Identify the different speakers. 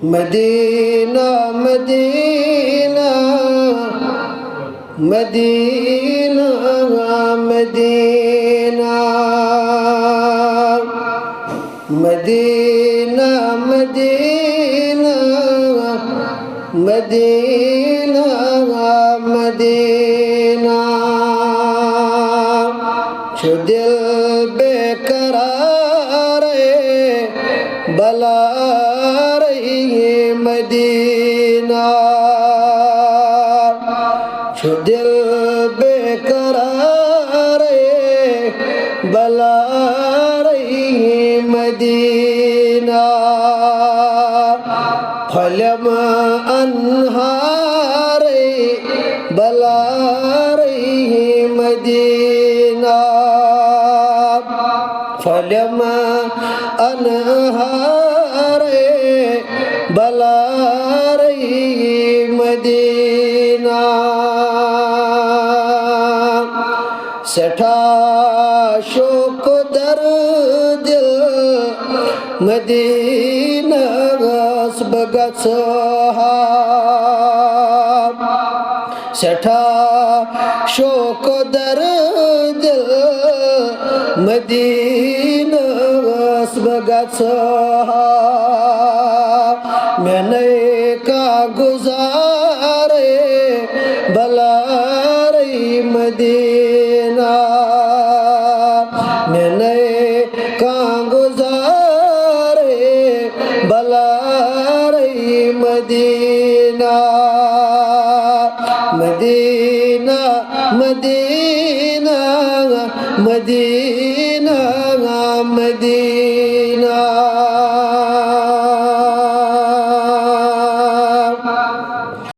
Speaker 1: Medina मदीना मदीना मदीना मदीना मदीना मदीना मदीना जो दिल बेकरार बला रही मदीना जो दिल बेकरार बला रही मदीना फलम अनहार बला रही मदीना फलम अनहार बला रही मदीना सठा शोक दर दिल मदीना गस सठा शोक दर दिल मदीना गस